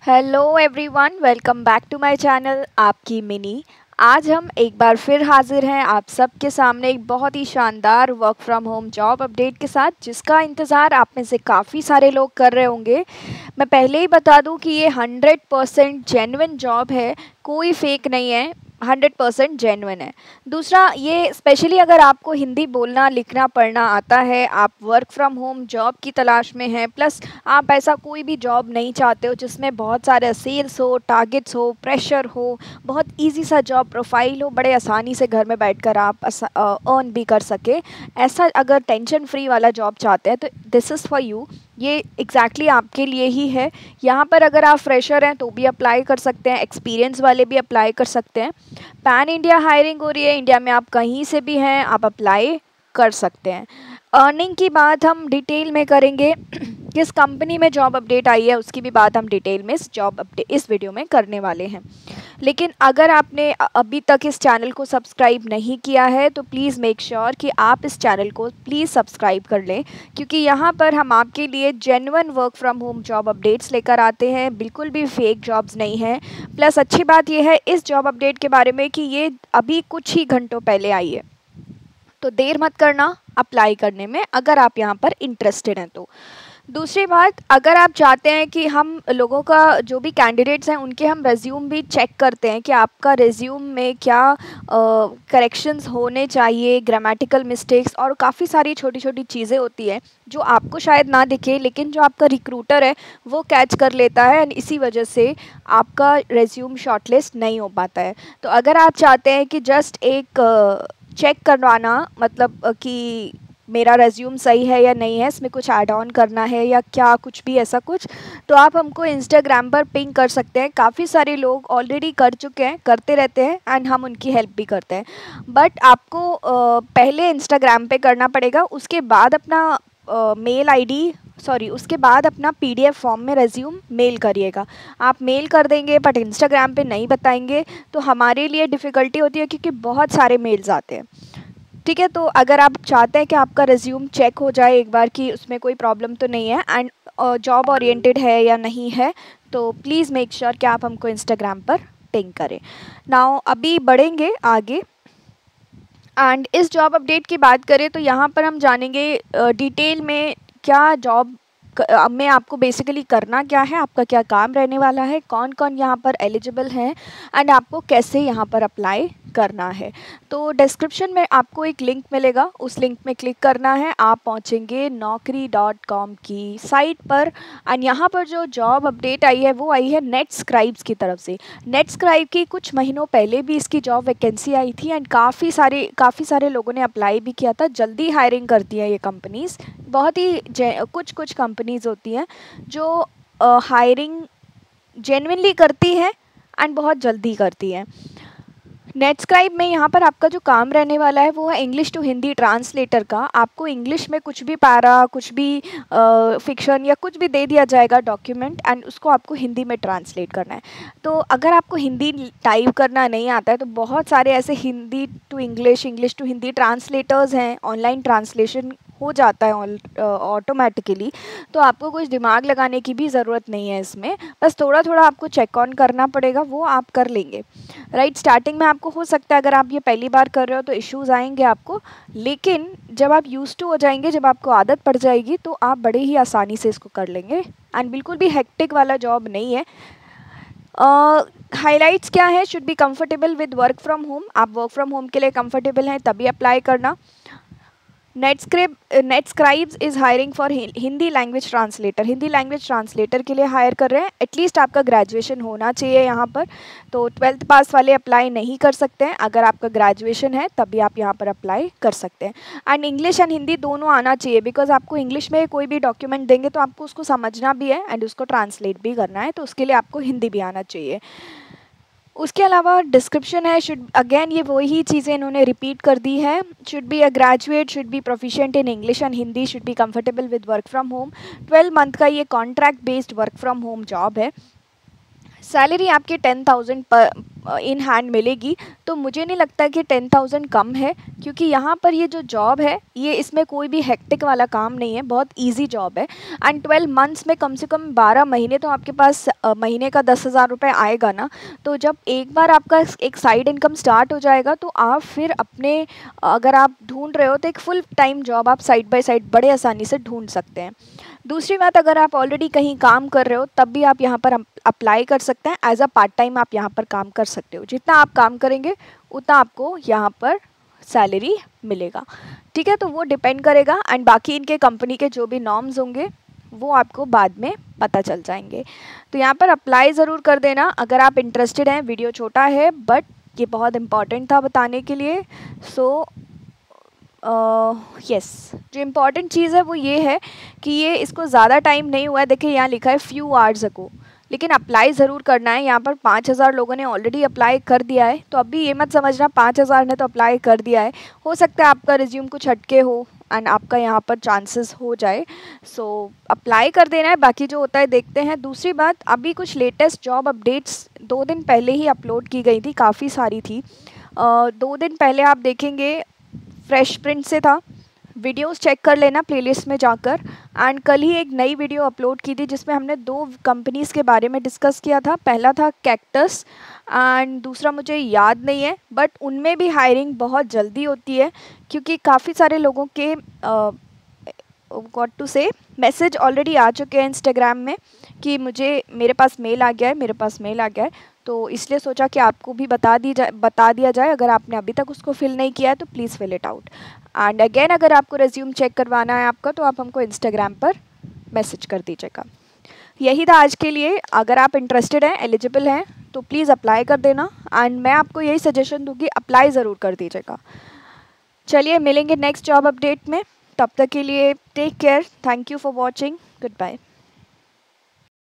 Hello everyone, welcome back to my channel आपकी मिनी। आज हम एक बार फिर हाजिर हैं आप सबके सामने एक बहुत ही शानदार work from home job update के साथ, जिसका इंतज़ार आप में से काफ़ी सारे लोग कर रहे होंगे। मैं पहले ही बता दूं कि ये 100% जेन्युइन जॉब है, कोई फेक नहीं है, 100% जेन्युइन है। दूसरा, ये स्पेशली अगर आपको हिंदी बोलना लिखना पढ़ना आता है, आप वर्क फ्रॉम होम जॉब की तलाश में हैं, प्लस आप ऐसा कोई भी जॉब नहीं चाहते हो जिसमें बहुत सारे सेल्स हो, टारगेट्स हो, प्रेशर हो, बहुत इजी सा जॉब प्रोफाइल हो, बड़े आसानी से घर में बैठकर आप अर्न भी कर सके, ऐसा अगर टेंशन फ्री वाला जॉब चाहते हैं तो दिस इज़ फॉर यू। ये एग्जैक्टली आपके लिए ही है। यहाँ पर अगर आप फ्रेशर हैं तो भी अप्लाई कर सकते हैं, एक्सपीरियंस वाले भी अप्लाई कर सकते हैं। पैन इंडिया हायरिंग हो रही है, इंडिया में आप कहीं से भी हैं आप अप्लाई कर सकते हैं। अर्निंग की बात हम डिटेल में करेंगे, किस कंपनी में जॉब अपडेट आई है उसकी भी बात हम डिटेल में इस वीडियो में करने वाले हैं। लेकिन अगर आपने अभी तक इस चैनल को सब्सक्राइब नहीं किया है तो प्लीज़ मेक श्योर कि आप इस चैनल को प्लीज़ सब्सक्राइब कर लें, क्योंकि यहाँ पर हम आपके लिए genuine work from home job updates लेकर आते हैं, बिल्कुल भी फेक जॉब्स नहीं हैं। प्लस अच्छी बात यह है इस जॉब अपडेट के बारे में कि ये अभी कुछ ही घंटों पहले आई है, तो देर मत करना अप्लाई करने में अगर आप यहाँ पर इंटरेस्टेड हैं तो। दूसरी बात, अगर आप चाहते हैं कि हम लोगों का जो भी कैंडिडेट्स हैं उनके हम रेज्यूम भी चेक करते हैं कि आपका रेज्यूम में क्या करेक्शंस होने चाहिए, ग्रामेटिकल मिस्टेक्स और काफ़ी सारी छोटी छोटी चीज़ें होती हैं जो आपको शायद ना दिखे लेकिन जो आपका रिक्रूटर है वो कैच कर लेता है, एंड इसी वजह से आपका रेज्यूम शॉर्टलिस्ट नहीं हो पाता है। तो अगर आप चाहते हैं कि जस्ट एक चेक करवाना, मतलब कि मेरा रेज्यूम सही है या नहीं है, इसमें कुछ ऐड ऑन करना है या क्या कुछ भी ऐसा कुछ, तो आप हमको इंस्टाग्राम पर पिंग कर सकते हैं। काफ़ी सारे लोग ऑलरेडी कर चुके हैं, करते रहते हैं, एंड हम उनकी हेल्प भी करते हैं। बट आपको पहले इंस्टाग्राम पे करना पड़ेगा, उसके बाद अपना मेल आईडी उसके बाद अपना पीडीएफ फॉर्म में रेज्यूम मेल करिएगा। आप मेल कर देंगे बट इंस्टाग्राम पे नहीं बताएंगे तो हमारे लिए डिफ़िकल्टी होती है, क्योंकि बहुत सारे मेल्स आते हैं। ठीक है, तो अगर आप चाहते हैं कि आपका रिज्यूम चेक हो जाए एक बार कि उसमें कोई प्रॉब्लम तो नहीं है एंड जॉब ओरिएंटेड है या नहीं है, तो प्लीज़ मेक श्योर कि आप हमको इंस्टाग्राम पर पिंग करें। नाउ अभी बढ़ेंगे आगे, एंड इस जॉब अपडेट की बात करें तो यहाँ पर हम जानेंगे डिटेल में क्या जॉब में आपको बेसिकली करना क्या है, आपका क्या काम रहने वाला है, कौन कौन यहाँ पर एलिजिबल हैं, एंड आपको कैसे यहाँ पर अप्लाई करना है। तो डिस्क्रिप्शन में आपको एक लिंक मिलेगा, उस लिंक में क्लिक करना है, आप पहुँचेंगे naukri.com की साइट पर, एंड यहाँ पर जो जॉब अपडेट आई है वो आई है नेटस्क्राइब्स की तरफ से। नेटस्क्राइब की कुछ महीनों पहले भी इसकी जॉब वैकेंसी आई थी एंड काफ़ी सारे लोगों ने अप्लाई भी किया था। जल्दी हायरिंग करती है ये कंपनीज़, बहुत ही कुछ कंपनीज़ होती हैं जो हायरिंग जेन्युइनली करती हैं एंड बहुत जल्दी करती हैं। नेटस्क्राइब में यहाँ पर आपका जो काम रहने वाला है वो है इंग्लिश टू हिंदी ट्रांसलेटर का। आपको इंग्लिश में कुछ भी पैरा, कुछ भी फिक्शन या कुछ भी दे दिया जाएगा डॉक्यूमेंट, एंड उसको आपको हिंदी में ट्रांसलेट करना है। तो अगर आपको हिंदी टाइप करना नहीं आता है तो बहुत सारे ऐसे Hindi to English, English to Hindi translators हैं, ऑनलाइन ट्रांसलेशन हो जाता है ऑटोमेटिकली, तो आपको कुछ दिमाग लगाने की भी ज़रूरत नहीं है इसमें, बस थोड़ा थोड़ा आपको चेक ऑन करना पड़ेगा, वो आप कर लेंगे। राइट, स्टार्टिंग में आपको हो सकता है अगर आप ये पहली बार कर रहे हो तो इश्यूज़ आएंगे आपको, लेकिन जब आप यूज़ टू हो जाएंगे, जब आपको आदत पड़ जाएगी तो आप बड़े ही आसानी से इसको कर लेंगे, एंड बिल्कुल भी हेक्टिक वाला जॉब नहीं है। हाइलाइट्स क्या है, should be comfortable with work from home, आप वर्क फ्रॉम होम के लिए कंफर्टेबल हैं तभी अप्लाई करना। Netscribes is hiring for Hindi language translator, Hindi language translator के लिए हायर कर रहे हैं। एटलीस्ट आपका ग्रेजुएशन होना चाहिए यहाँ पर, तो 12th पास वाले अप्लाई नहीं कर सकते हैं, अगर आपका ग्रेजुएशन है तभी आप यहाँ पर अप्लाई कर सकते हैं। एंड इंग्लिश एंड हिंदी दोनों आना चाहिए, बिकॉज आपको इंग्लिश में कोई भी डॉक्यूमेंट देंगे तो आपको उसको समझना भी है एंड उसको ट्रांसलेट भी करना है, तो उसके लिए आपको हिंदी भी आना चाहिए। उसके अलावा डिस्क्रिप्शन है, शुड अगेन ये वही चीज़ें इन्होंने रिपीट कर दी है। Should be a graduate, should be proficient in English and Hindi, should be comfortable with work from home. 12 month का ये contract based work from home job है। सैलरी आपकी 10,000 इन हैंड मिलेगी, तो मुझे नहीं लगता कि 10,000 कम है, क्योंकि यहाँ पर ये जो जॉब है ये इसमें कोई भी हेक्टिक वाला काम नहीं है, बहुत इजी जॉब है। एंड 12 मंथ्स में कम से कम 12 महीने तो आपके पास महीने का 10,000 रुपये आएगा ना। तो जब एक बार आपका एक साइड इनकम स्टार्ट हो जाएगा तो आप फिर अपने, अगर आप ढूंढ रहे हो तो एक फुल टाइम जॉब आप साइड बाय साइड बड़े आसानी से ढूंढ सकते हैं। दूसरी बात, अगर आप ऑलरेडी कहीं काम कर रहे हो तब भी आप यहाँ पर अप्लाई कर सकते हैं। एज अ पार्ट टाइम आप यहाँ पर काम कर सकते हो, जितना आप काम करेंगे उतना आपको यहाँ पर सैलरी मिलेगा। ठीक है, तो वो डिपेंड करेगा, एंड बाकी इनके कंपनी के जो भी नॉर्म्स होंगे वो आपको बाद में पता चल जाएंगे। तो यहाँ पर अप्लाई ज़रूर कर देना अगर आप इंटरेस्टेड हैं। वीडियो छोटा है बट ये बहुत इम्पॉर्टेंट था बताने के लिए। सो यस, जो इम्पॉर्टेंट चीज़ है वो ये है कि ये इसको ज़्यादा टाइम नहीं हुआ है। देखिए यहाँ लिखा है फ्यू आवर्स अगो, लेकिन अप्लाई ज़रूर करना है। यहाँ पर 5,000 लोगों ने ऑलरेडी अप्लाई कर दिया है, तो अभी ये मत समझना 5,000 ने तो अप्लाई कर दिया है। हो सकता है आपका रिज्यूम कुछ हटके हो एंड आपका यहाँ पर चांसेस हो जाए। सो अप्लाई कर देना है, बाकी जो होता है देखते हैं। दूसरी बात, अभी कुछ लेटेस्ट जॉब अपडेट्स 2 दिन पहले ही अपलोड की गई थी, काफ़ी सारी थी। 2 दिन पहले आप देखेंगे फ्रेश प्रिंट से था, वीडियोस चेक कर लेना प्लेलिस्ट में जाकर। एंड कल ही एक नई वीडियो अपलोड की थी जिसमें हमने 2 कंपनीज़ के बारे में डिस्कस किया था। पहला था कैक्टस एंड दूसरा मुझे याद नहीं है, बट उनमें भी हायरिंग बहुत जल्दी होती है, क्योंकि काफ़ी सारे लोगों के गॉट टू से मैसेज ऑलरेडी आ चुके हैं इंस्टाग्राम में कि मेरे पास मेल आ गया है। तो इसलिए सोचा कि आपको भी बता दिया जाए। अगर आपने अभी तक उसको फिल नहीं किया है तो please fill it out. And again, अगर आपको रिज्यूम चेक करवाना है आपका, तो आप हमको इंस्टाग्राम पर मैसेज कर दीजिएगा। यही था आज के लिए। अगर आप इंटरेस्टेड हैं, एलिजिबल हैं, तो प्लीज़ अप्लाई कर देना। एंड मैं आपको यही सजेशन दूँगी, अप्लाई ज़रूर कर दीजिएगा। चलिए मिलेंगे नेक्स्ट जॉब अपडेट में, तब तक के लिए take care. Thank you for watching. Good bye.